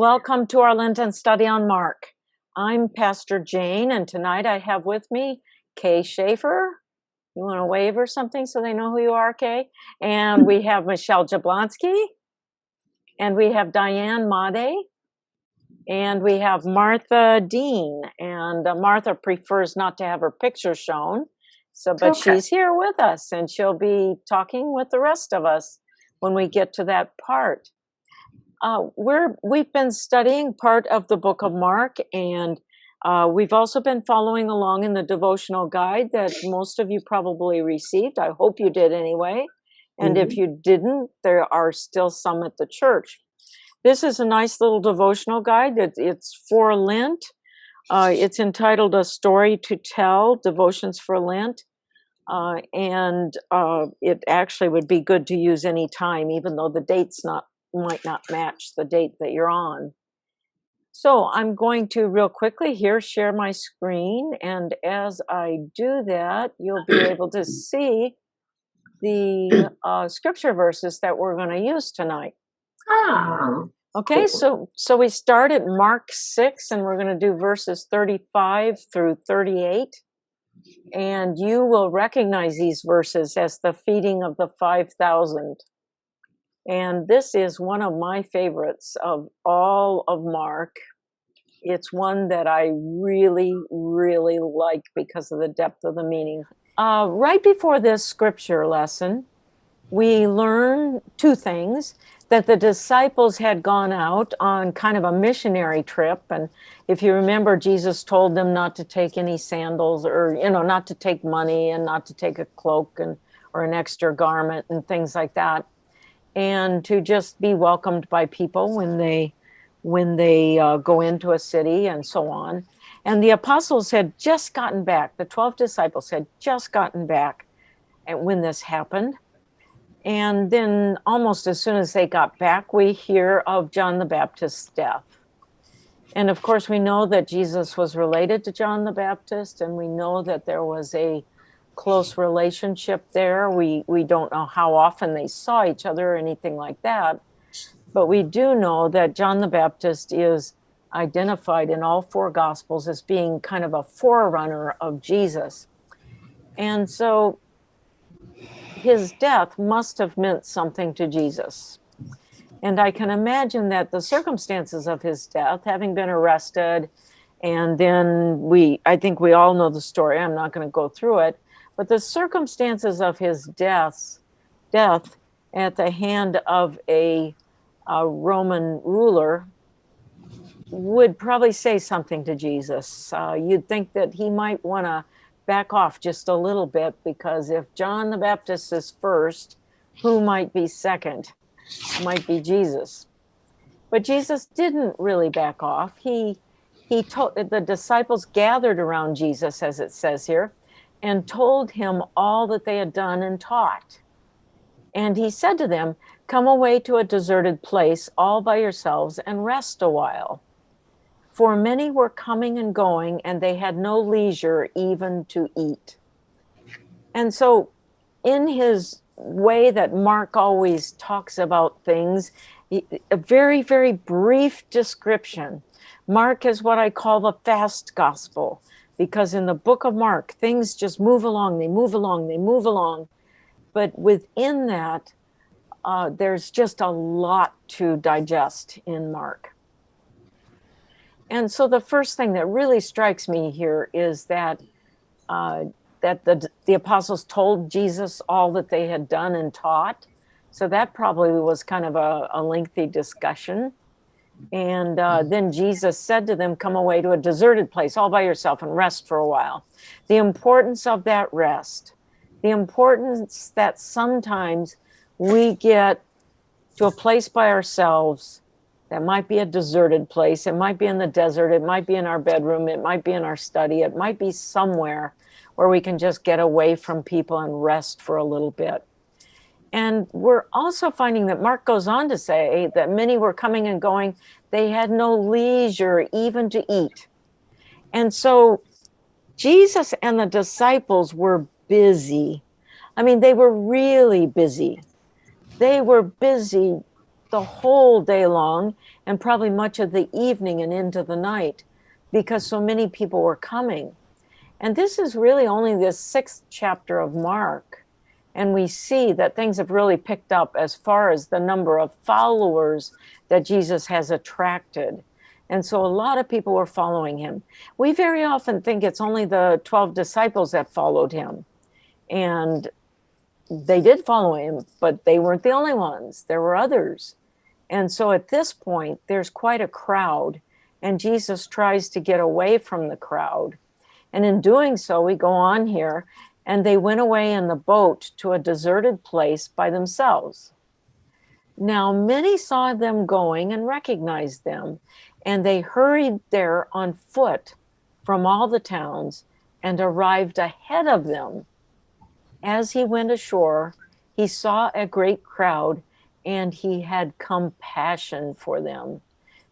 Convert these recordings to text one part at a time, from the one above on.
Welcome to our Lenten study on Mark. I'm Pastor Jane, and tonight I have with me Kay Schaefer. You want to wave or something so they know who you are, Kay? And we have Michelle Jablonski, and we have Diane Made, and we have Martha Dean. And Martha prefers not to have her picture shown, but she's here with us, and she'll be talking with the rest of us when we get to that part. We've been studying part of the book of Mark, and we've also been following along in the devotional guide that most of you probably received. I hope you did anyway. And if you didn't, there are still some at the church. This is a nice little devotional guide. It's for Lent. It's entitled A Story to Tell, Devotions for Lent. And it actually would be good to use any time, even though the date's might not match the date that you're on. So I'm going to real quickly here share my screen, and as I do that, you'll be able to see the scripture verses that we're going to use tonight. Okay, cool. So we start at Mark 6, and we're going to do verses 35 through 38, and you will recognize these verses as the feeding of the 5,000. And this is one of my favorites of all of Mark. It's one that I really, really like because of the depth of the meaning. Right before this scripture lesson, we learn two things: that the disciples had gone out on kind of a missionary trip. And if you remember, Jesus told them not to take any sandals, or, not to take money, and not to take a cloak or an extra garment and things like that. And to just be welcomed by people when they go into a city and so on. And the apostles had just gotten back. The 12 disciples had just gotten back when this happened. And then almost as soon as they got back, we hear of John the Baptist's death. And of course, we know that Jesus was related to John the Baptist, and we know that there was a close relationship there. We don't know how often they saw each other or anything like that, but we do know that John the Baptist is identified in all four Gospels as being kind of a forerunner of Jesus. And so his death must have meant something to Jesus. And I can imagine that the circumstances of his death, having been arrested, and then I think we all know the story. I'm not going to go through it. But the circumstances of his death at the hand of a Roman ruler would probably say something to Jesus. You'd think that he might want to back off just a little bit, because if John the Baptist is first, who might be second? Might be Jesus. But Jesus didn't really back off. He told the disciples gathered around Jesus, as it says here, and told him all that they had done and taught. And he said to them, "Come away to a deserted place all by yourselves and rest a while." For many were coming and going, and they had no leisure even to eat. And so in his way that Mark always talks about things, a very, very brief description. Mark is what I call the fast gospel, because in the book of Mark, things just move along, they move along, they move along. But within that, there's just a lot to digest in Mark. And so the first thing that really strikes me here is that the apostles told Jesus all that they had done and taught. So that probably was kind of a lengthy discussion. And then Jesus said to them, "Come away to a deserted place all by yourself and rest for a while." The importance of that rest, the importance that sometimes we get to a place by ourselves that might be a deserted place. It might be in the desert. It might be in our bedroom. It might be in our study. It might be somewhere where we can just get away from people and rest for a little bit. And we're also finding that Mark goes on to say that many were coming and going. They had no leisure even to eat. And so Jesus and the disciples were busy. I mean, they were really busy. They were busy the whole day long and probably much of the evening and into the night because so many people were coming. And this is really only the 6th chapter of Mark. And we see that things have really picked up as far as the number of followers that Jesus has attracted. And so a lot of people were following him. We very often think it's only the 12 disciples that followed him. And they did follow him, but they weren't the only ones. There were others. And so at this point, there's quite a crowd, and Jesus tries to get away from the crowd. And in doing so, we go on here, and they went away in the boat to a deserted place by themselves. Now, many saw them going and recognized them, and they hurried there on foot from all the towns and arrived ahead of them. As he went ashore, he saw a great crowd, and he had compassion for them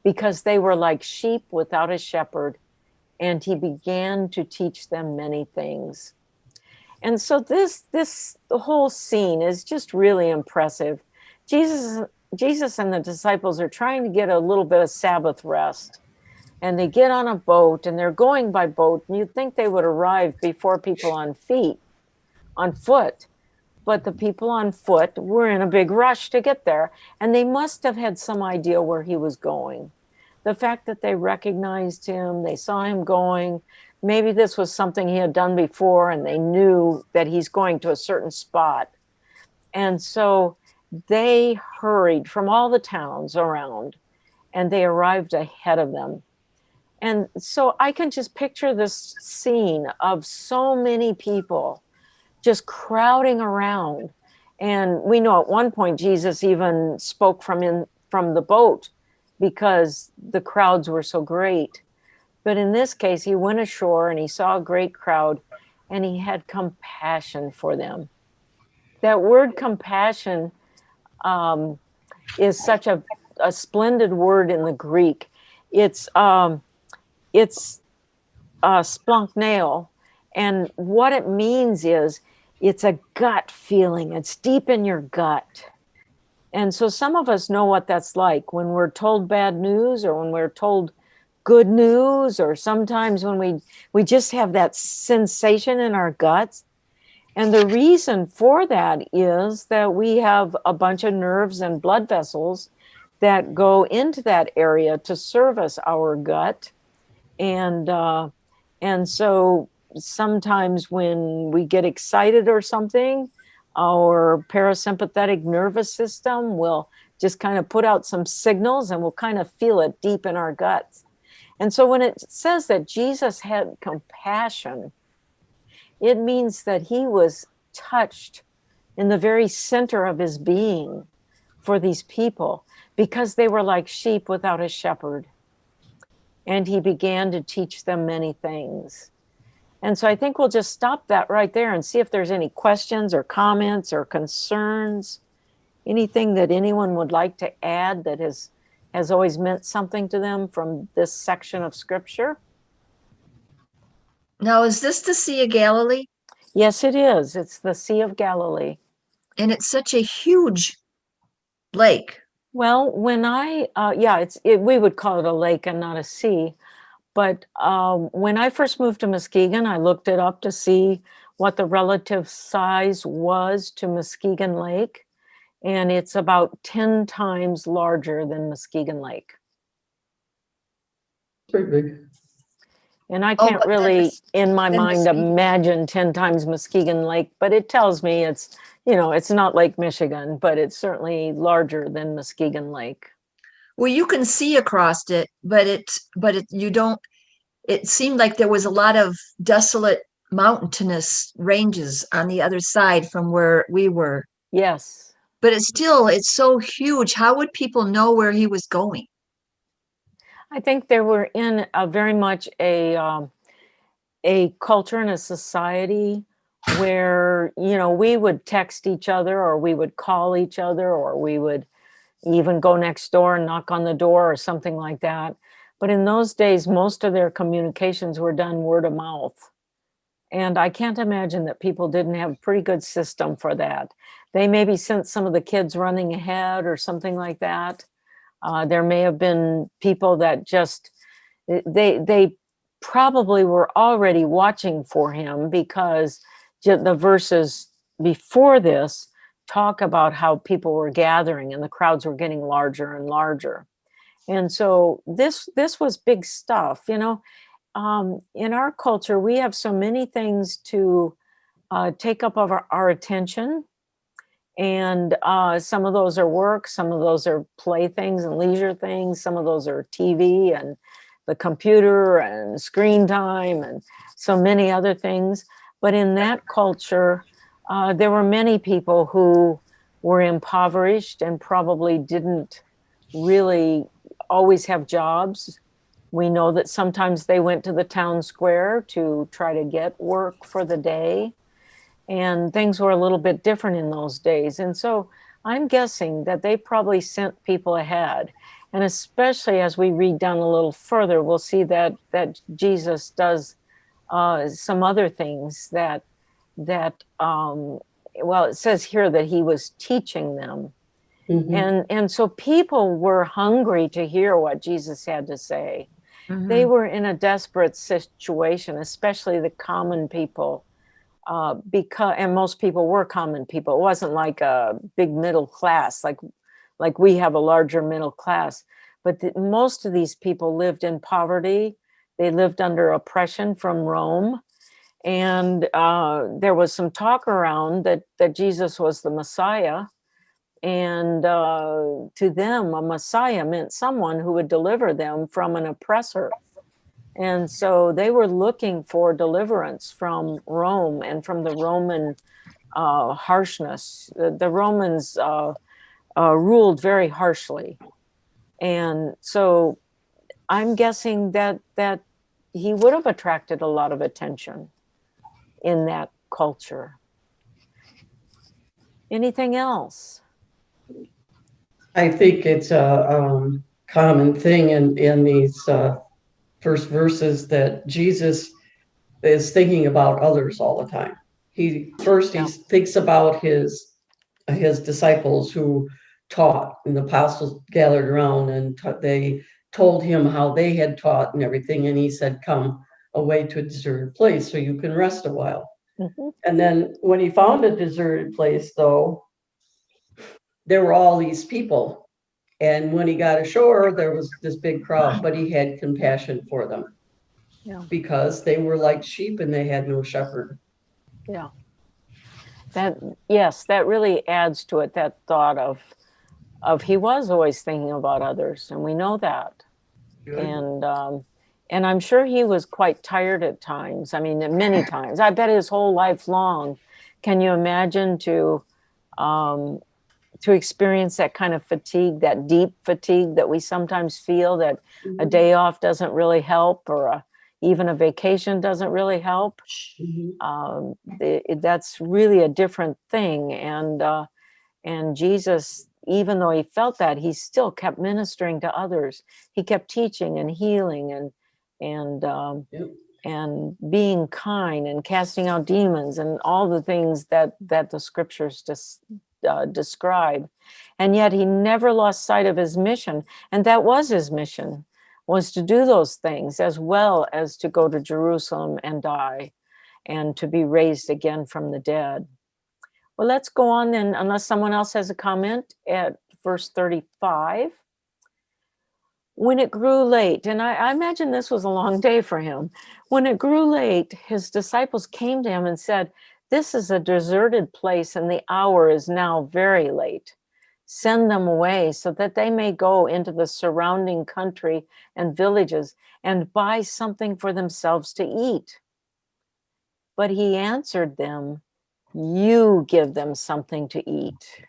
because they were like sheep without a shepherd, and he began to teach them many things. And so the whole scene is just really impressive. Jesus and the disciples are trying to get a little bit of Sabbath rest, and they get on a boat, and they're going by boat, and you'd think they would arrive before people on foot, but the people on foot were in a big rush to get there, and they must have had some idea where he was going. The fact that they recognized him, they saw him going, maybe this was something he had done before, and they knew that he's going to a certain spot. And so they hurried from all the towns around, and they arrived ahead of them. And so I can just picture this scene of so many people just crowding around. And we know at one point Jesus even spoke from the boat because the crowds were so great. But in this case, he went ashore and he saw a great crowd and he had compassion for them. That word compassion is such a splendid word in the Greek. It's splanchneo, and what it means is it's a gut feeling. It's deep in your gut. And so some of us know what that's like when we're told bad news or when we're told good news, or sometimes when we just have that sensation in our guts. And the reason for that is that we have a bunch of nerves and blood vessels that go into that area to service our gut. And so sometimes when we get excited or something, our parasympathetic nervous system will just kind of put out some signals, and we'll kind of feel it deep in our guts. And so when it says that Jesus had compassion, it means that he was touched in the very center of his being for these people because they were like sheep without a shepherd. And he began to teach them many things. And so I think we'll just stop that right there and see if there's any questions or comments or concerns, anything that anyone would like to add that has always meant something to them from this section of Scripture. Now, is this the Sea of Galilee? Yes, it is. It's the Sea of Galilee. And it's such a huge lake. Well, when we would call it a lake and not a sea. But when I first moved to Muskegon, I looked it up to see what the relative size was to Muskegon Lake. And it's about 10 times larger than Muskegon Lake. Pretty big. And I can't really, in my mind, imagine 10 times Muskegon Lake, but it tells me it's not Lake Michigan, but it's certainly larger than Muskegon Lake. Well, you can see across it, but you don't. It seemed like there was a lot of desolate mountainous ranges on the other side from where we were. Yes. But it's so huge. How would people know where he was going? I think they were in very much a culture and a society where, we would text each other, or we would call each other, or we would even go next door and knock on the door or something like that. But in those days, most of their communications were done word of mouth. And I can't imagine that people didn't have a pretty good system for that. They maybe sent some of the kids running ahead or something like that. There may have been people that just they probably were already watching for him, because the verses before this talk about how people were gathering and the crowds were getting larger and larger. And so this was big stuff, you know. In our culture, we have so many things to take up of our attention, and some of those are work, some of those are play things and leisure things, some of those are TV and the computer and screen time and so many other things. But in that culture, there were many people who were impoverished and probably didn't really always have jobs. We know that sometimes they went to the town square to try to get work for the day, and things were a little bit different in those days. And so I'm guessing that they probably sent people ahead. And especially as we read down a little further, we'll see that Jesus does some other things that well, it says here that he was teaching them. Mhm. And so people were hungry to hear what Jesus had to say. They Mhm. were in a desperate situation, especially the common people, because and most people were common people. It wasn't like a big middle class, like we have a larger middle class. But most of these people lived in poverty. They lived under oppression from Rome, and there was some talk around that Jesus was the Messiah. And to them, a Messiah meant someone who would deliver them from an oppressor. And so they were looking for deliverance from Rome and from the Roman harshness. The Romans ruled very harshly. And so I'm guessing that he would have attracted a lot of attention in that culture. Anything else? I think it's a common thing in these first verses that Jesus is thinking about others all the time. He Yeah. thinks about his disciples who taught, and the apostles gathered around and they told him how they had taught and everything, and he said, "Come away to a deserted place so you can rest a while." Mhm. And then when he found a deserted place, though, there were all these people. And when he got ashore, there was this big crowd, but he had compassion for them Yeah. because they were like sheep and they had no shepherd. Yeah. That yes, that really adds to it, that thought of he was always thinking about others, and we know that. Good. And I'm sure he was quite tired at times. I mean, many times. I bet his whole life long. Can you imagine um, to experience that kind of fatigue, that deep fatigue that we sometimes feel, that a Mhm. day off doesn't really help, or even a vacation doesn't really help? Mhm. That's really a different thing. And Jesus, even though he felt that, he still kept ministering to others. He kept teaching and healing and Yep. and being kind and casting out demons and all the things that the scriptures just describe. And yet he never lost sight of his mission, and that was his mission, was to do those things, as well as to go to Jerusalem and die and to be raised again from the dead. Well, let's go on then, unless someone else has a comment at verse 35. When it grew late, and I imagine this was a long day for him. When it grew late, his disciples came to him and said, "This is a deserted place, and the hour is now very late. Send them away so that they may go into the surrounding country and villages and buy something for themselves to eat." But he answered them, "You give them something to eat."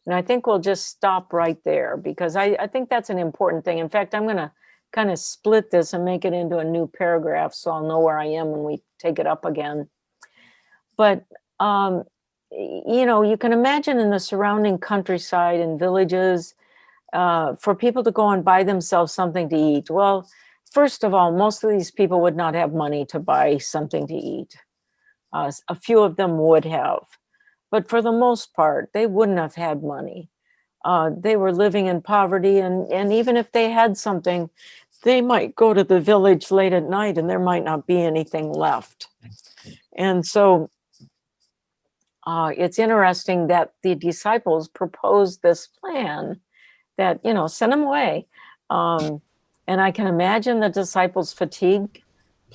And I think we'll just stop right there, because I think that's an important thing. In fact, I'm going to kind of split this and make it into a new paragraph so I'll know where I am when we take it up again. But, um, you can imagine in the surrounding countryside and villages, for people to go and buy themselves something to eat. Well, first of all, most of these people would not have money to buy something to eat. A few of them would have, but for the most part, they wouldn't have had money. They were living in poverty, and even if they had something, they might go to the village late at night and there might not be anything left. And so it's interesting that the disciples proposed this plan that, send them away. And I can imagine the disciples' fatigue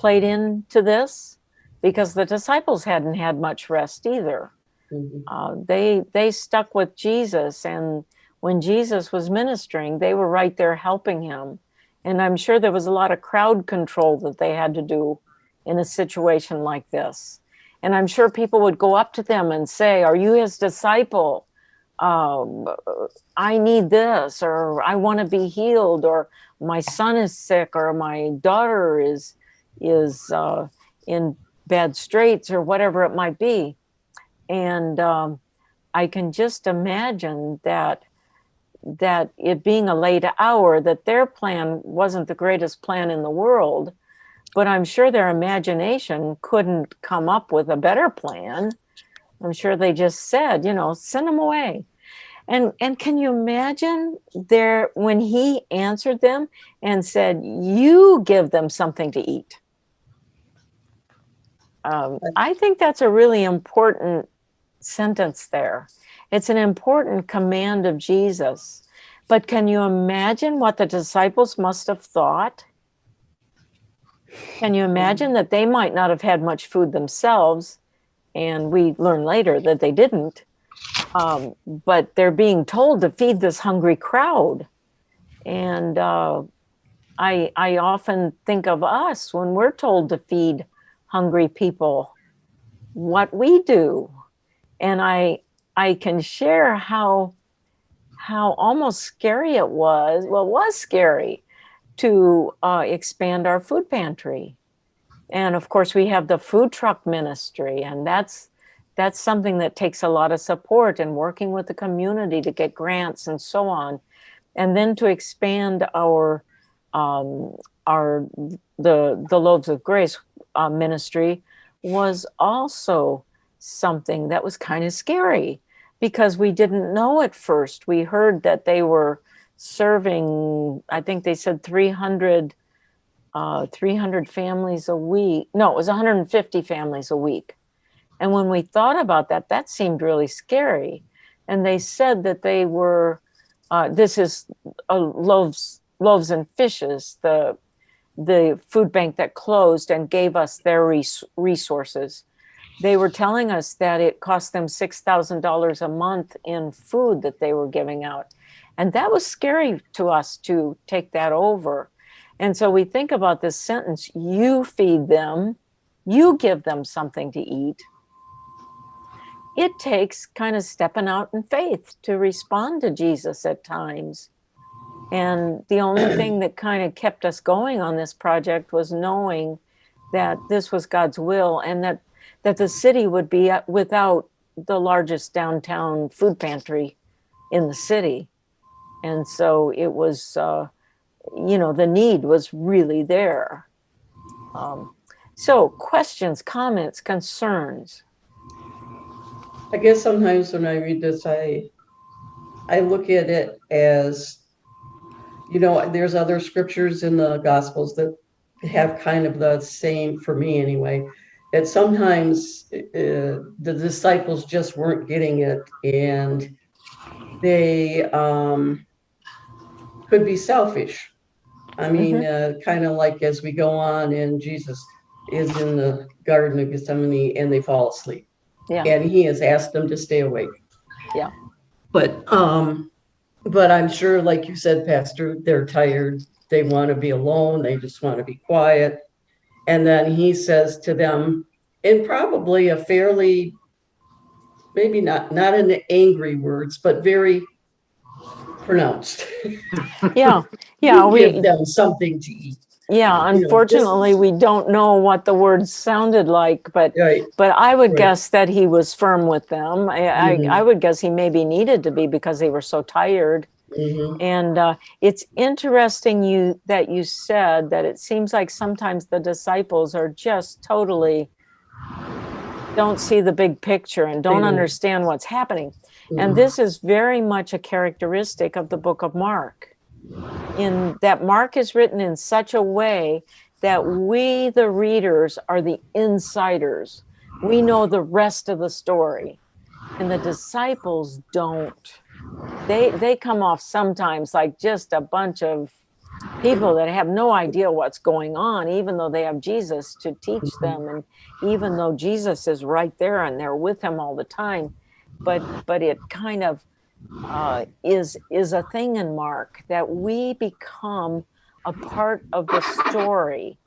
played into this, because the disciples hadn't had much rest either. They stuck with Jesus, and when Jesus was ministering, they were right there helping him. And I'm sure there was a lot of crowd control that they had to do in a situation like this. And I'm sure people would go up to them and say, "Are you his disciple? I need this," or "I want to be healed," or "My son is sick," or "My daughter is in bad straits," or whatever it might be. And I can just imagine that it being a late hour, that their plan wasn't the greatest plan in the world, but I'm sure their imagination couldn't come up with a better plan. I'm sure they just said, send them away. And can you imagine when he answered them and said, "You give them something to eat"? I think that's a really important sentence there. It's an important command of Jesus. But can you imagine what the disciples must have thought? Can you imagine that they might not have had much food themselves? And we learn later that they didn't. But they're being told to feed this hungry crowd. And I often think of us when we're told to feed hungry people, what we do. And I can share how almost scary it was. Well, it was scary to expand our food pantry. And of course, we have the food truck ministry, and that's something that takes a lot of support and working with the community to get grants and so on. And then to expand our the Loaves of Grace ministry was also something that was kind of scary, because we didn't know at first. We heard that they were serving, I think they said 300 families a week. No, it was 150 families a week. And when we thought about that, that seemed really scary. And they said that they were, this is Loaves and Fishes, the food bank that closed and gave us their resources. They were telling us that it cost them $6,000 a month in food that they were giving out. And that was scary to us to take that over. And so we think about this sentence, "You feed them, you give them something to eat." It takes kind of stepping out in faith to respond to Jesus at times. And the only thing that kind of kept us going on this project was knowing that this was God's will, and that the city would be without the largest downtown food pantry in the city. And so it was, the need was really there. So questions, comments, concerns? I guess sometimes when I read this, I look at it as, there's other scriptures in the Gospels that have kind of the same, for me anyway, that sometimes the disciples just weren't getting it, and they could be selfish. I mean, kind of like as we go on, and Jesus is in the Garden of Gethsemane and they fall asleep. Yeah. And he has asked them to stay awake. Yeah. But I'm sure, like you said, Pastor, they're tired. They want to be alone. They just want to be quiet. And then he says to them, in probably a fairly, maybe not in angry words, but very pronounced. Yeah. Give them something to eat. Yeah, unfortunately, we don't know what the words sounded like, but I would guess that he was firm with them. I would guess he maybe needed to be, because they were so tired. And it's interesting that you said that it seems like sometimes the disciples are just totally don't see the big picture and don't understand what's happening. And this is very much a characteristic of the book of Mark, in that Mark is written in such a way that we, the readers, are the insiders. We know the rest of the story, and the disciples don't. They come off sometimes like just a bunch of people that have no idea what's going on, even though they have Jesus to teach them, and even though Jesus is right there and they're with him all the time. But it kind of is a thing in Mark that we become a part of the story.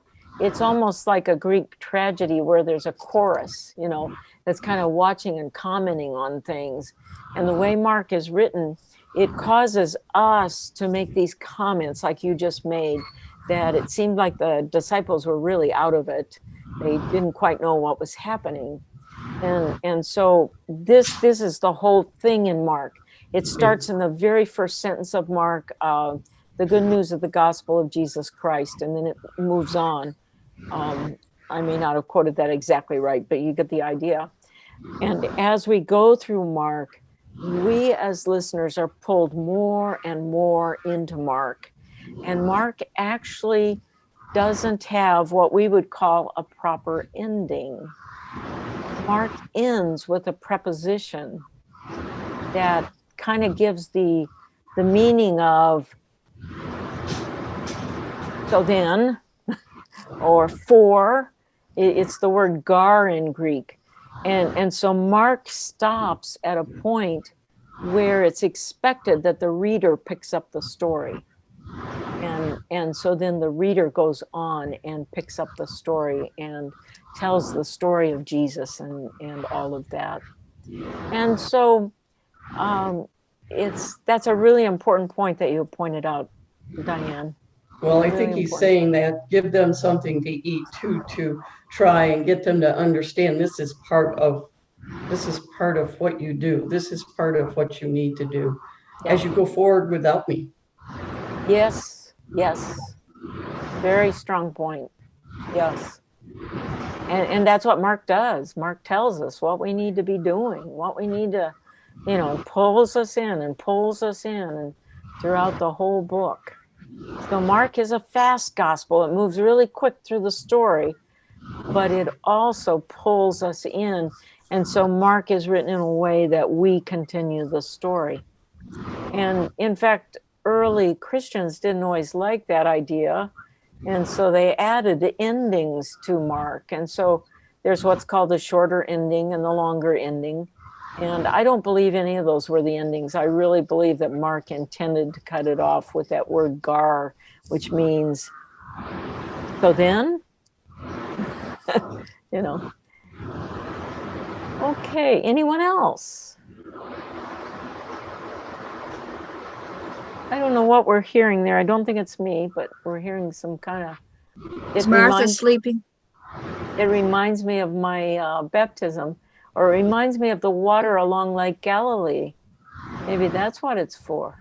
It's almost like a Greek tragedy where there's a chorus, that's kind of watching and commenting on things. And the way Mark is written, it causes us to make these comments like you just made, that it seemed like the disciples were really out of it. They didn't quite know what was happening. And so this is the whole thing in Mark. It starts in the very first sentence of Mark, the good news of the gospel of Jesus Christ, and then it moves on. I may not have quoted that exactly right, but you get the idea. And as we go through Mark, we as listeners are pulled more and more into Mark. And Mark actually doesn't have what we would call a proper ending. Mark ends with a preposition that kind of gives the meaning of so then, or for. It's the word gar in Greek. And so Mark stops at a point where it's expected that the reader picks up the story. And so then the reader goes on and picks up the story and tells the story of Jesus and all of that. And so that's a really important point that you pointed out, Diane. Well, I think he's saying that give them something to eat too, to try and get them to understand this is part of what you do. This is part of what you need to do as you go forward without me. Yes. Very strong point. Yes. And that's what Mark does. Mark tells us what we need to be doing, what we need to, pulls us in and throughout the whole book. So Mark is a fast gospel. It moves really quick through the story, but it also pulls us in. And so Mark is written in a way that we continue the story. And in fact, early Christians didn't always like that idea. And so they added endings to Mark. And so there's what's called the shorter ending and the longer ending. And I don't believe any of those were the endings. I really believe that Mark intended to cut it off with that word gar, which means, so then, Okay, anyone else? I don't know what we're hearing there. I don't think it's me, but we're hearing some kind of... Is Martha sleeping? It reminds me of my baptism, or it reminds me of the water along Lake Galilee. Maybe that's what it's for.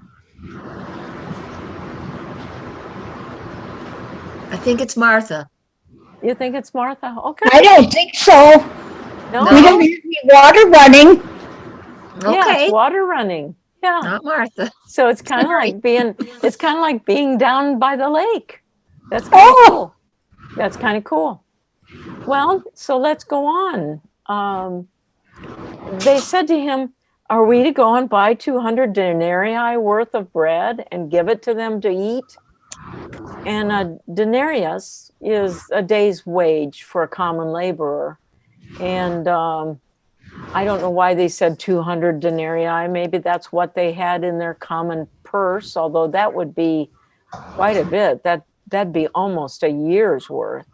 I think it's Martha. You think it's Martha? Okay. I don't think so. No? We don't hear any water running. Yeah, it's water running. Yeah. Not Martha. So it's kind of like being down by the lake. That's kind of cool. That's kind of cool. Well, so let's go on. They said to him, "Are we to go and buy 200 denarii worth of bread and give it to them to eat?" And a denarius is a day's wage for a common laborer. And I don't know why they said 200 denarii. Maybe that's what they had in their common purse, although that would be quite a bit. That'd be almost a year's worth.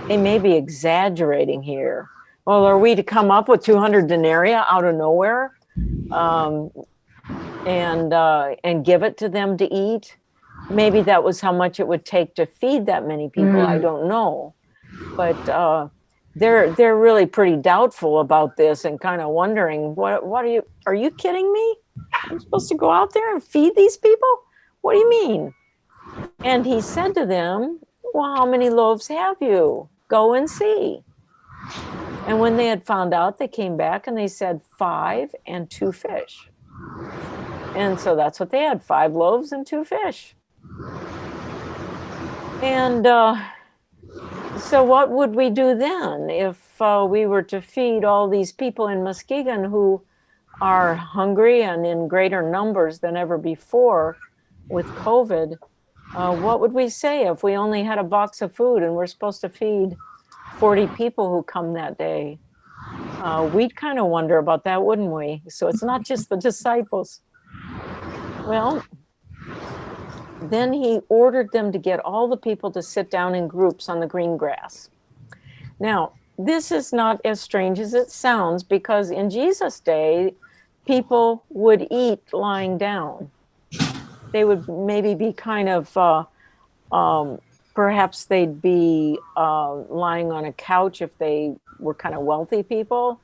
They may be exaggerating here. Well, are we to come up with 200 denarii out of nowhere and give it to them to eat? Maybe that was how much it would take to feed that many people. I don't know. But they're really pretty doubtful about this and kind of wondering, what are you kidding me? I'm supposed to go out there and feed these people? What do you mean? And he said to them, well, how many loaves have you? Go and see. And when they had found out, they came back and they said 5 and 2 fish. And so that's what they had, 5 loaves and 2 fish. And so what would we do then if we were to feed all these people in Muskegon who are hungry and in greater numbers than ever before with COVID? What would we say if we only had a box of food and we're supposed to feed 40 people who come that day? We'd kind of wonder about that, wouldn't we? So it's not just the disciples. Well, then he ordered them to get all the people to sit down in groups on the green grass. Now, this is not as strange as it sounds, because in Jesus' day, people would eat lying down. They would maybe be kind of, perhaps they'd be lying on a couch if they were kind of wealthy people.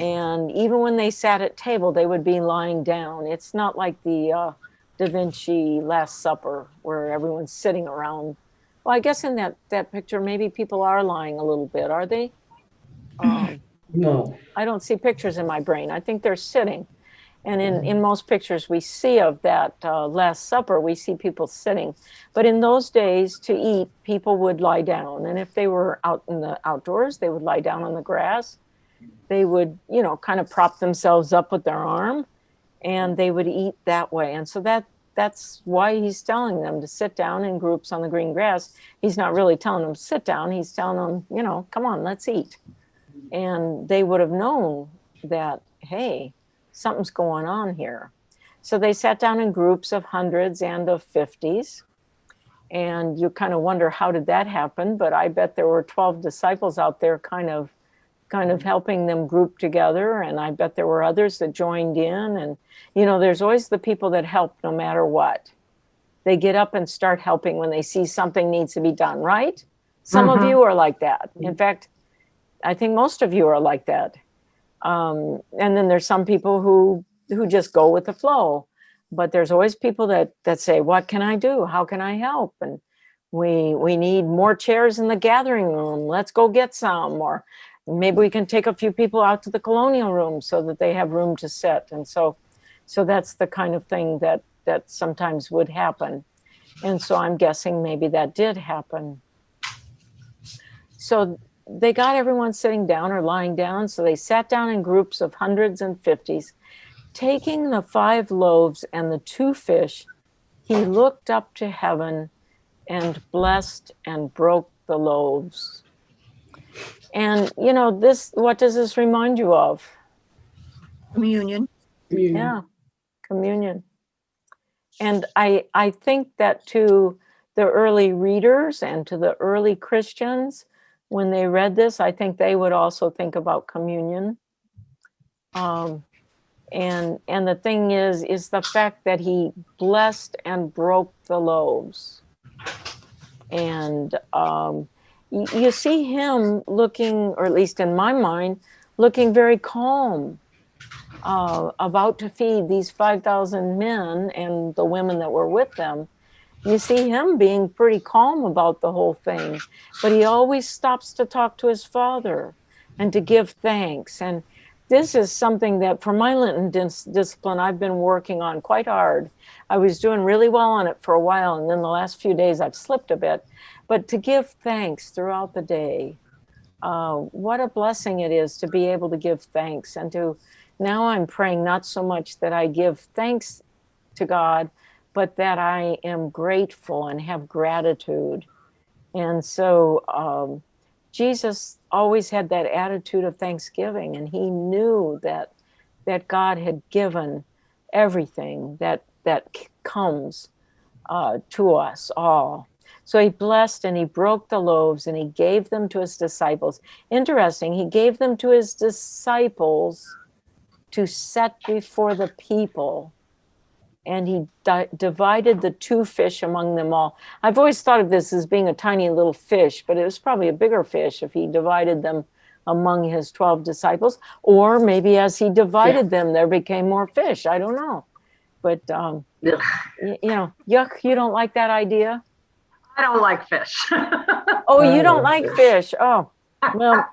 And even when they sat at table, they would be lying down. It's not like the Da Vinci Last Supper where everyone's sitting around. Well, I guess in that picture, maybe people are lying a little bit, are they? No. I don't see pictures in my brain. I think they're sitting. And in most pictures we see of that Last Supper, we see people sitting. But in those days, to eat, people would lie down. And if they were out in the outdoors, they would lie down on the grass. They would, kind of prop themselves up with their arm, and they would eat that way. And so that's why he's telling them to sit down in groups on the green grass. He's not really telling them to sit down. He's telling them, come on, let's eat. And they would have known that, hey, something's going on here. So they sat down in groups of hundreds and of 50s. And you kind of wonder, how did that happen? But I bet there were 12 disciples out there kind of helping them group together. And I bet there were others that joined in. And, there's always the people that help no matter what. They get up and start helping when they see something needs to be done, right? Some of you are like that. In fact, I think most of you are like that. And then there's some people who just go with the flow. But there's always people that say, what can I do? How can I help? And we need more chairs in the gathering room. Let's go get some. Or maybe we can take a few people out to the colonial room so that they have room to sit. And so that's the kind of thing that sometimes would happen. And so I'm guessing maybe that did happen. So they got everyone sitting down or lying down. So they sat down in groups of hundreds and 50s. Taking the 5 loaves and the 2 fish, he looked up to heaven and blessed and broke the loaves. And, what does this remind you of? Communion. Yeah, communion. And I think that to the early readers and to the early Christians, when they read this, I think they would also think about communion. And the thing is the fact that he blessed and broke the loaves. And you see him looking, or at least in my mind, looking very calm, about to feed these 5,000 men and the women that were with them. You see him being pretty calm about the whole thing, but he always stops to talk to his Father and to give thanks. And this is something that for my Lenten discipline, I've been working on quite hard. I was doing really well on it for a while, and then the last few days I've slipped a bit. But to give thanks throughout the day, what a blessing it is to be able to give thanks. And now I'm praying not so much that I give thanks to God, but that I am grateful and have gratitude. And so Jesus always had that attitude of thanksgiving, and he knew that God had given everything that comes to us all. So he blessed and he broke the loaves and he gave them to his disciples. Interesting, he gave them to his disciples to set before the people. And he divided the 2 fish among them all. I've always thought of this as being a tiny little fish, but it was probably a bigger fish if he divided them among his 12 disciples, or maybe as he divided them, there became more fish. I don't know. But, Ugh. yuck, you don't like that idea? I don't like fish. Oh, I you don't love like fish. fish. Oh, well,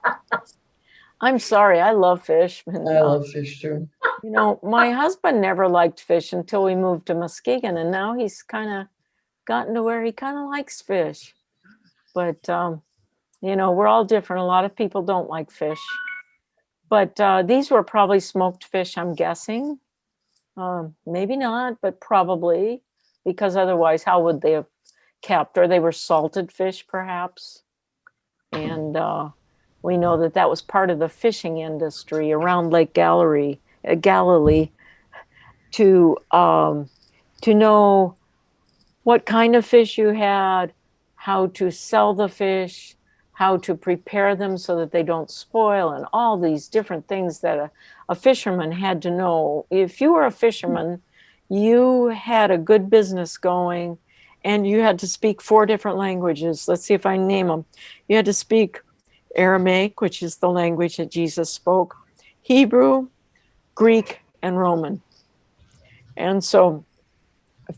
I'm sorry. I love fish. And, I love fish too. my husband never liked fish until we moved to Muskegon, and now he's kind of gotten to where he kind of likes fish. But, we're all different. A lot of people don't like fish. But these were probably smoked fish, I'm guessing. Maybe not, but probably, because otherwise, how would they have kept? Or they were salted fish, perhaps. And we know that that was part of the fishing industry around Lake Galilee, to know what kind of fish you had, how to sell the fish, how to prepare them so that they don't spoil, and all these different things that a fisherman had to know. If you were a fisherman, you had a good business going, and you had to speak 4 different languages. Let's see if I name them. You had to speak Aramaic, which is the language that Jesus spoke, Hebrew, Greek, and Roman. And so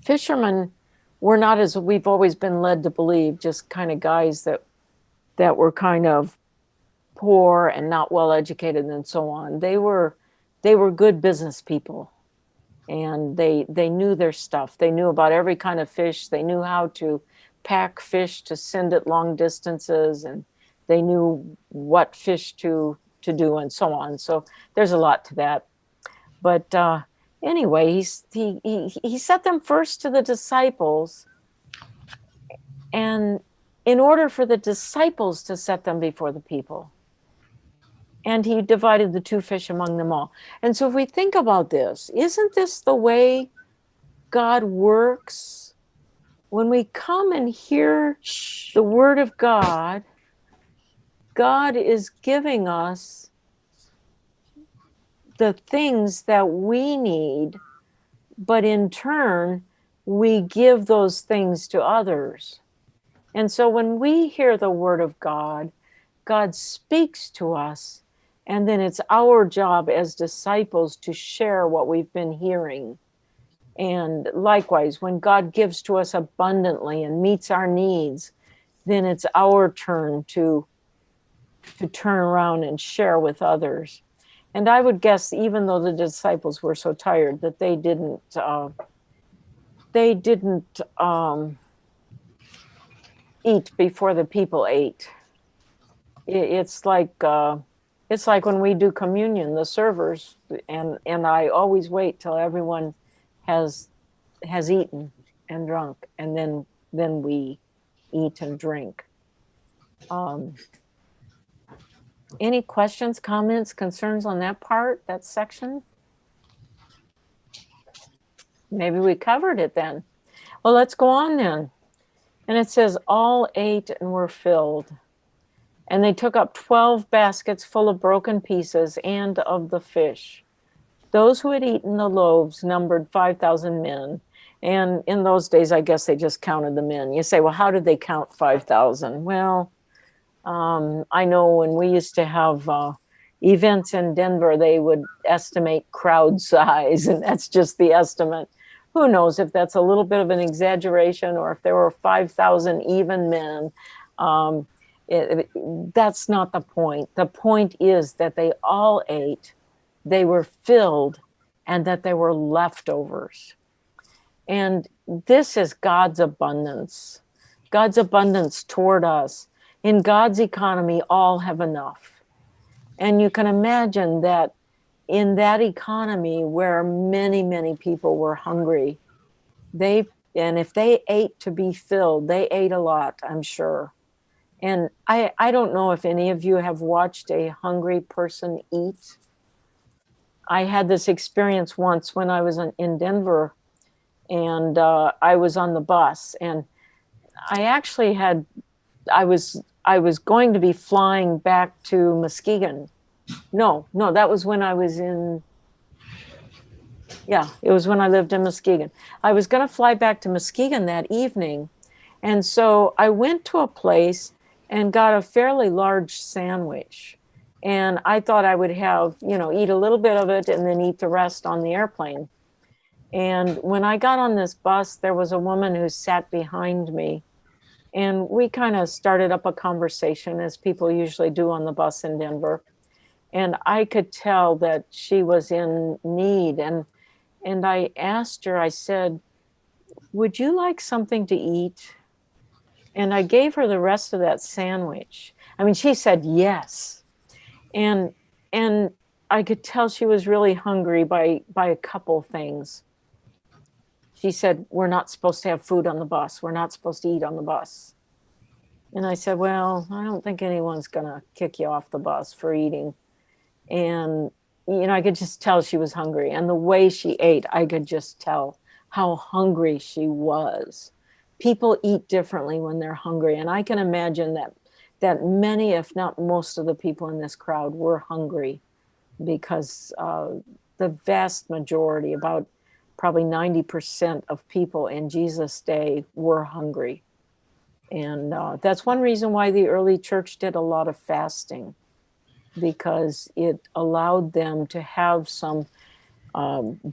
fishermen were not, as we've always been led to believe, just kind of guys that were kind of poor and not well educated and so on. They were good business people, and they knew their stuff. They knew about every kind of fish. They knew how to pack fish to send it long distances, and they knew what fish to do and so on. So there's a lot to that. But anyway, he set them first to the disciples, and in order for the disciples to set them before the people. And he divided the 2 fish among them all. And so if we think about this, isn't this the way God works? When we come and hear the word of God, God is giving us the things that we need, but in turn, we give those things to others. And so when we hear the word of God, God speaks to us, and then it's our job as disciples to share what we've been hearing. And likewise, when God gives to us abundantly and meets our needs, then it's our turn to turn around and share with others. And I would guess, even though the disciples were so tired, that they didn't eat before the people ate. It's like when we do communion, the servers, and I always wait till everyone has eaten and drunk, and then we eat and drink. Any questions, comments, concerns on that part, that section? Maybe we covered it then. Well, let's go on then. And it says, all ate and were filled. And they took up 12 baskets full of broken pieces and of the fish. Those who had eaten the loaves numbered 5,000 men. And in those days, I guess they just counted the men. You say, well, how did they count 5,000? Well, I know when we used to have events in Denver, they would estimate crowd size, and that's just the estimate. Who knows if that's a little bit of an exaggeration, or if there were 5,000 even men. That's not the point. The point is that they all ate, they were filled, and that there were leftovers. And this is God's abundance toward us. In God's economy, all have enough. And you can imagine that in that economy where many, many people were hungry, and if they ate to be filled, they ate a lot, I'm sure. And I don't know if any of you have watched a hungry person eat. I had this experience once when I was in Denver, and I was on the bus, and I was going to be flying back to Muskegon. No, that was when I was it was when I lived in Muskegon. I was going to fly back to Muskegon that evening. And so I went to a place and got a fairly large sandwich. And I thought I would have, eat a little bit of it and then eat the rest on the airplane. And when I got on this bus, there was a woman who sat behind me. And we kind of started up a conversation, as people usually do on the bus in Denver. And I could tell that she was in need. And I asked her, I said, "Would you like something to eat?" And I gave her the rest of that sandwich. I mean, she said yes. And and I could tell she was really hungry by a couple things. She said, "We're not supposed to have food on the bus. We're not supposed to eat on the bus." And I said, "Well, I don't think anyone's going to kick you off the bus for eating." And, I could just tell she was hungry. And the way she ate, I could just tell how hungry she was. People eat differently when they're hungry. And I can imagine that many, if not most of the people in this crowd were hungry, because the vast majority, about probably 90% of people in Jesus' day were hungry. And that's one reason why the early church did a lot of fasting, because it allowed them to have some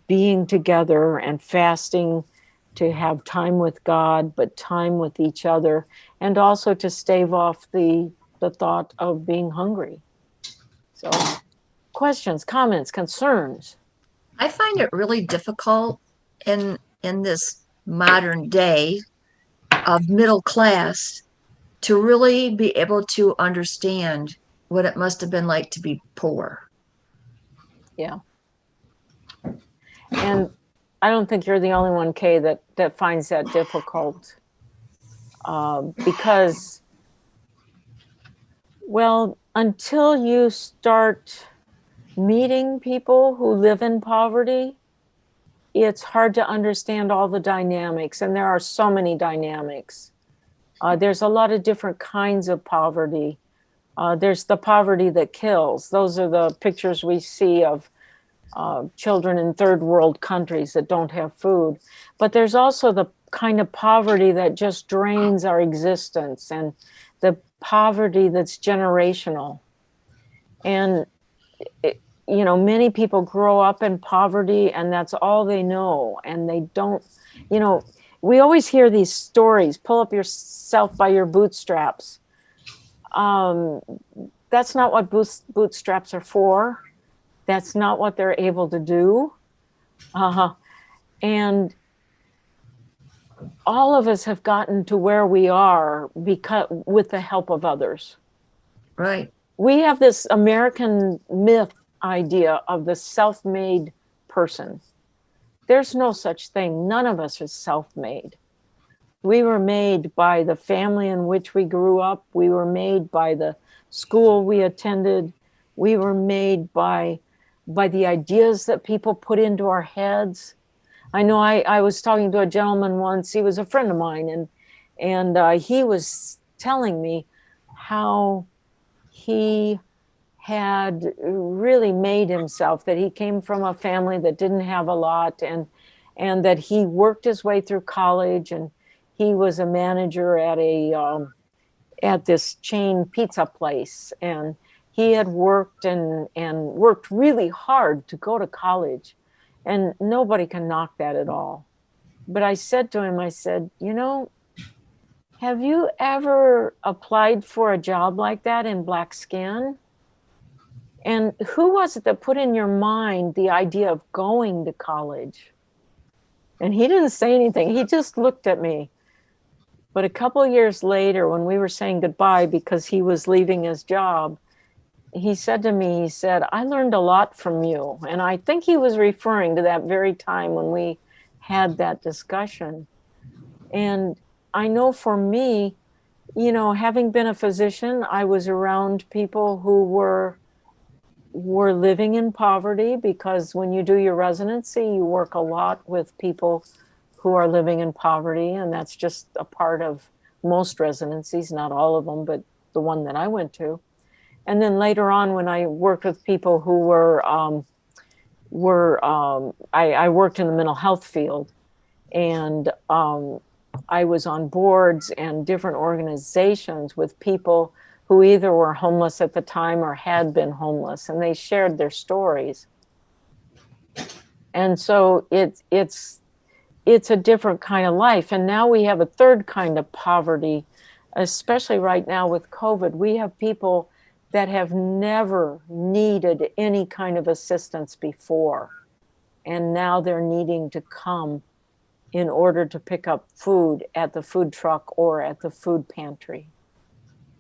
being together and fasting, to have time with God, but time with each other, and also to stave off the thought of being hungry. So, questions, comments, concerns? I find it really difficult in this modern day of middle class to really be able to understand what it must have been like to be poor. Yeah. And I don't think you're the only one, Kay, that finds that difficult. Because, well, until you start meeting people who live in poverty, it's hard to understand all the dynamics. And there are so many dynamics. There's a lot of different kinds of poverty. There's the poverty that kills. Those are the pictures we see of children in third world countries that don't have food. But there's also the kind of poverty that just drains our existence, and the poverty that's generational. And, many people grow up in poverty and that's all they know. And they don't, we always hear these stories, pull up yourself by your bootstraps. That's not what bootstraps are for. That's not what they're able to do. And all of us have gotten to where we are with the help of others. Right. We have this American myth idea of the self-made person. There's no such thing. None of us is self-made. We were made by the family in which we grew up. We were made by the school we attended. We were made by the ideas that people put into our heads. I know I was talking to a gentleman once. He was a friend of mine, and he was telling me how he had really made himself, that he came from a family that didn't have a lot, and that he worked his way through college, and he was a manager at this chain pizza place, and he had worked and worked really hard to go to college, and nobody can knock that at all. But I said to him, I said, have you ever applied for a job like that in black skin? And who was it that put in your mind the idea of going to college? And he didn't say anything. He just looked at me. But a couple of years later, when we were saying goodbye because he was leaving his job, he said to me, he said, "I learned a lot from you." And I think he was referring to that very time when we had that discussion. And I know for me, having been a physician, I was around people who were living in poverty, because when you do your residency, you work a lot with people who are living in poverty. And that's just a part of most residencies, not all of them, but the one that I went to. And then later on, when I worked with people who I worked in the mental health field, and I was on boards and different organizations with people who either were homeless at the time or had been homeless, and they shared their stories. And so it's a different kind of life. And now we have a third kind of poverty, especially right now with COVID. We have people that have never needed any kind of assistance before, and now they're needing to come in order to pick up food at the food truck or at the food pantry.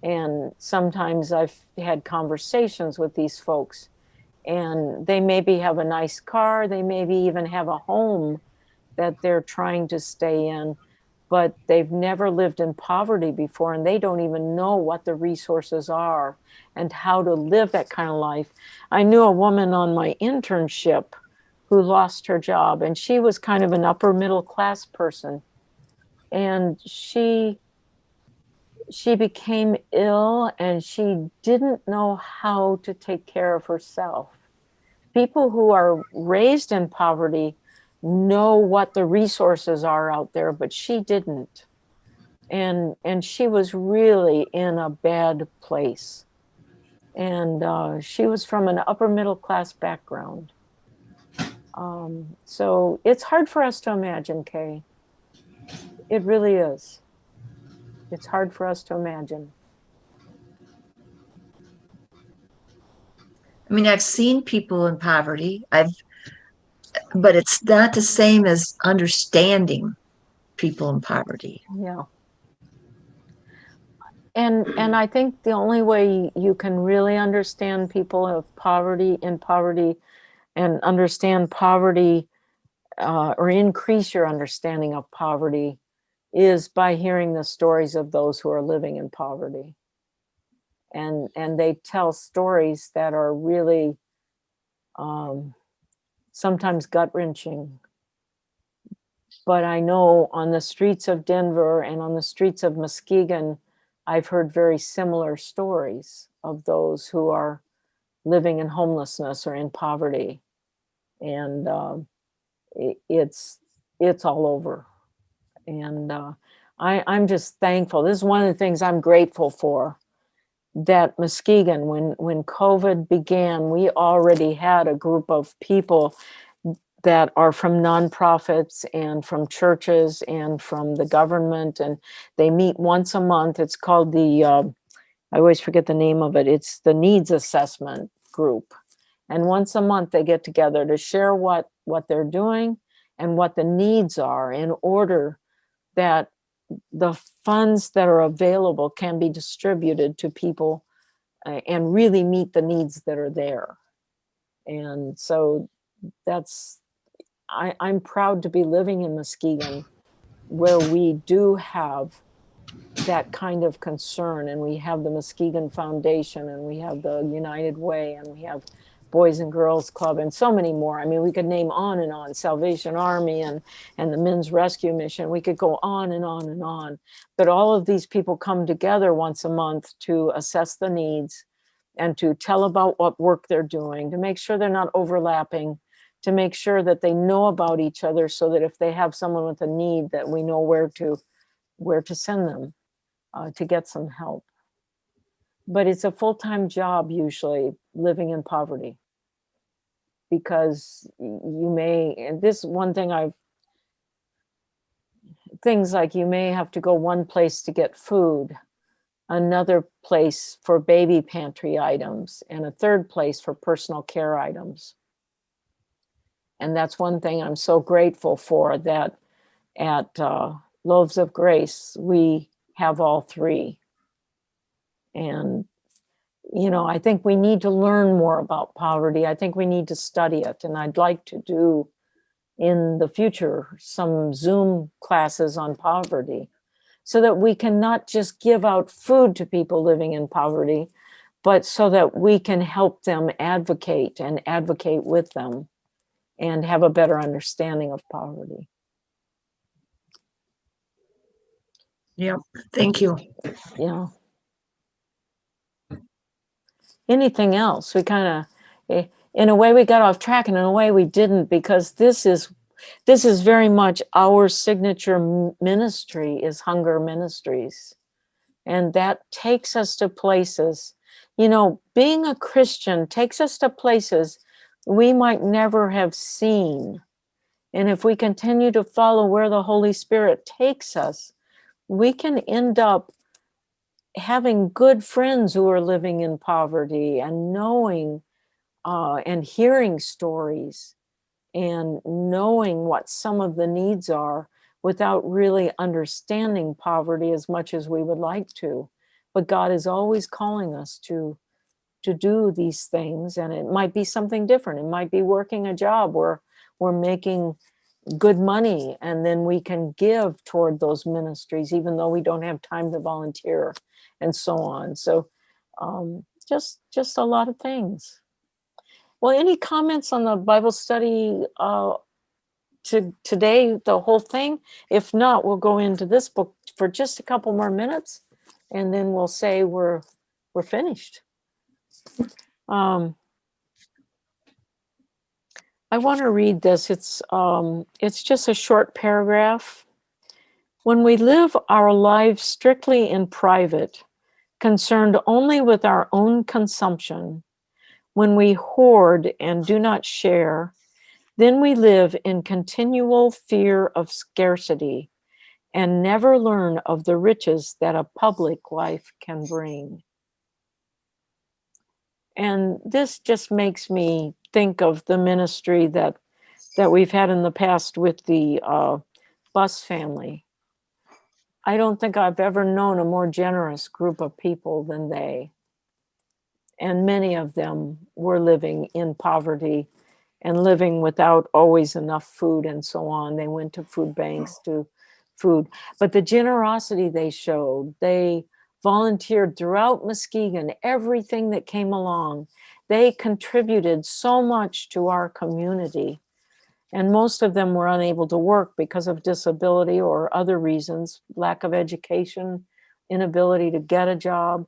And sometimes I've had conversations with these folks, and they maybe have a nice car, they maybe even have a home that they're trying to stay in, but they've never lived in poverty before, and they don't even know what the resources are and how to live that kind of life. I knew a woman on my internship who lost her job, and she was kind of an upper middle class person, and she became ill, and she didn't know how to take care of herself. People who are raised in poverty know what the resources are out there, but she didn't. And she was really in a bad place. And she was from an upper middle class background. So it's hard for us to imagine, Kay. It really is. It's hard for us to imagine. I mean, I've seen people in poverty. But it's not the same as understanding people in poverty. Yeah. And I think the only way you can really understand people of poverty in poverty and understand poverty or increase your understanding of poverty is by hearing the stories of those who are living in poverty. And they tell stories that are really sometimes gut-wrenching. But I know on the streets of Denver and on the streets of Muskegon, I've heard very similar stories of those who are living in homelessness or in poverty. And it's all over. And I'm just thankful. This is one of the things I'm grateful for, that Muskegon, when COVID began, we already had a group of people that are from nonprofits and from churches and from the government, and they meet once a month. It's called I always forget the name of it. It's the Needs Assessment Group. And once a month they get together to share what they're doing and what the needs are, in order that the funds that are available can be distributed to people and really meet the needs that are there. And so I'm proud to be living in Muskegon, where we do have that kind of concern, and we have the Muskegon Foundation, and we have the United Way, and we have Boys and Girls Club, and so many more. I mean, we could name on and on, Salvation Army and the Men's Rescue Mission. We could go on and on and on. But all of these people come together once a month to assess the needs and to tell about what work they're doing, to make sure they're not overlapping, to make sure that they know about each other, so that if they have someone with a need, that we know where to send them to get some help. But it's a full-time job, usually, living in poverty, because you may, and this one thing things like you may have to go one place to get food, another place for baby pantry items, and a third place for personal care items. And that's one thing I'm so grateful for, that at Loaves of Grace, we have all three. And, I think we need to learn more about poverty. I think we need to study it. And I'd like to do in the future some Zoom classes on poverty, so that we can not just give out food to people living in poverty, but so that we can help them advocate with them and have a better understanding of poverty. Yeah, thank you. Yeah. Anything else? We kind of, in a way we got off track, and in a way we didn't, because this is very much our signature ministry, is Hunger Ministries. And that takes us to places, you know, being a Christian takes us to places we might never have seen. And if we continue to follow where the Holy Spirit takes us, we can end up having good friends who are living in poverty and knowing and hearing stories and knowing what some of the needs are without really understanding poverty as much as we would like to. But God is always calling us to do these things, and it might be something different. It might be working a job where we're making good money, and then we can give toward those ministries even though we don't have time to volunteer, and so on. So just a lot of things. Well, any comments on the Bible study today, the whole thing? If not, we'll go into this book for just a couple more minutes, and then we'll say we're finished. I want to read this. It's just a short paragraph. When we live our lives strictly in private, concerned only with our own consumption, when we hoard and do not share, then we live in continual fear of scarcity and never learn of the riches that a public life can bring. And this just makes me think of the ministry that we've had in the past with the bus family. I don't think I've ever known a more generous group of people than they. And many of them were living in poverty and living without always enough food and so on. They went to food banks to food. But the generosity they showed, they volunteered throughout Muskegon, everything that came along. They contributed so much to our community. And most of them were unable to work because of disability or other reasons, lack of education, inability to get a job.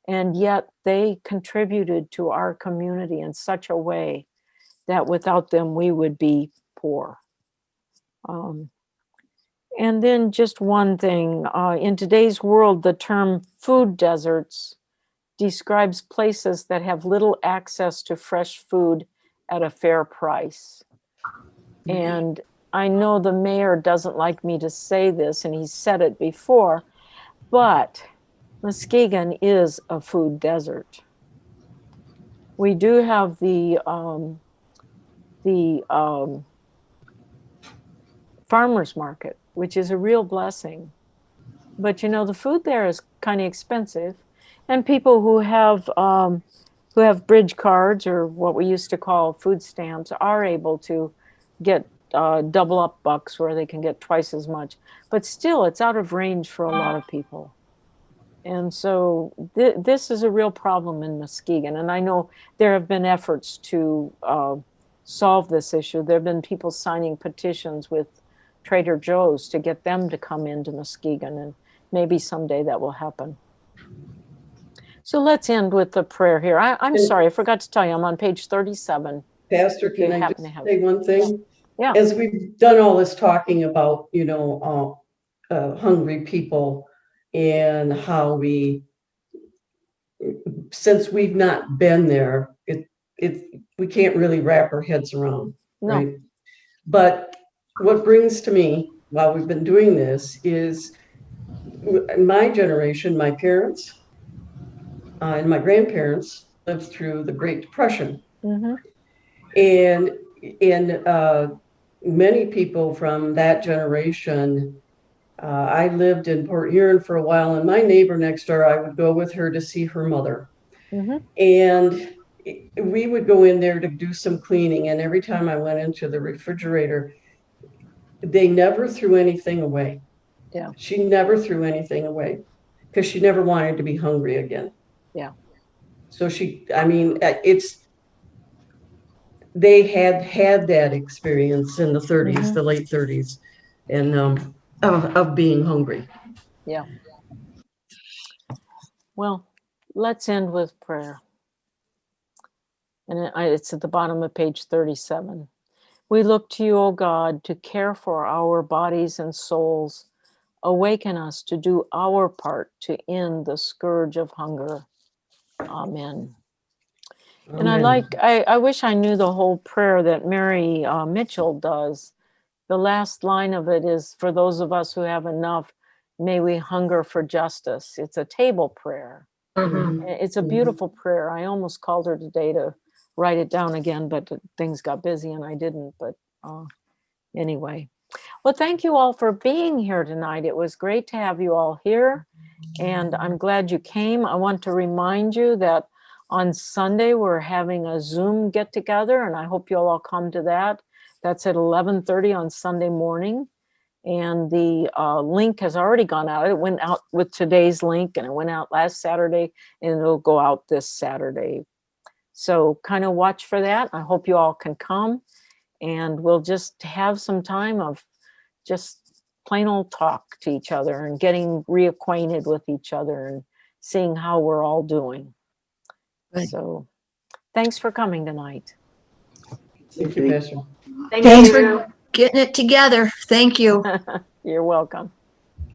And yet they contributed to our community in such a way that without them, we would be poor. And then just one thing, in today's world, the term food deserts describes places that have little access to fresh food at a fair price. And I know the mayor doesn't like me to say this, and he's said it before, but Muskegon is a food desert. We do have the farmers market, which is a real blessing. But you know, the food there is kind of expensive, and people who have bridge cards, or what we used to call food stamps, are able to get double up bucks where they can get twice as much. But still, it's out of range for a lot of people. And so this is a real problem in Muskegon. And I know there have been efforts to solve this issue. There have been people signing petitions with Trader Joe's to get them to come into Muskegon, and maybe someday that will happen. So let's end with the prayer here. I'm sorry, I forgot to tell you, I'm on page 37. Pastor, can I just say one thing? Yeah. As we've done all this talking about, hungry people and how since we've not been there, we can't really wrap our heads around, No. right? But what brings to me while we've been doing this is my generation, my parents and my grandparents lived through the Great Depression. Mm-hmm. And many people from that generation, I lived in Port Huron for a while, and my neighbor next door, I would go with her to see her mother. Mm-hmm. And we would go in there to do some cleaning. And every time I went into the refrigerator, they never threw anything away. Yeah. She never threw anything away because she never wanted to be hungry again. Yeah. So they had that experience in the 30s, Mm-hmm. the late 30s, and of being hungry. Yeah. Well, let's end with prayer. And it's at the bottom of page 37. We look to you, O God, to care for our bodies and souls Awaken us to do our part to end the scourge of hunger. Amen. And I wish I knew the whole prayer that Mary Mitchell does. The last line of it is, for those of us who have enough, may we hunger for justice. It's a table prayer. Mhm. It's a beautiful prayer. I almost called her today to write it down again, but things got busy and I didn't. But anyway, well, thank you all for being here tonight. It was great to have you all here, and I'm glad you came. I want to remind you that on Sunday we're having a Zoom get together, and I hope you'll all come to that. That's at 11:30 on Sunday morning. And the link has already gone out. It went out with today's link, and it went out last Saturday, and it'll go out this Saturday. So kind of watch for that. I hope you all can come, and we'll just have some time of just plain old talk to each other and getting reacquainted with each other and seeing how we're all doing. Good. So thanks for coming tonight. Thank you, Pastor. Thank Thanks you. for getting it together. Thank you. You're welcome.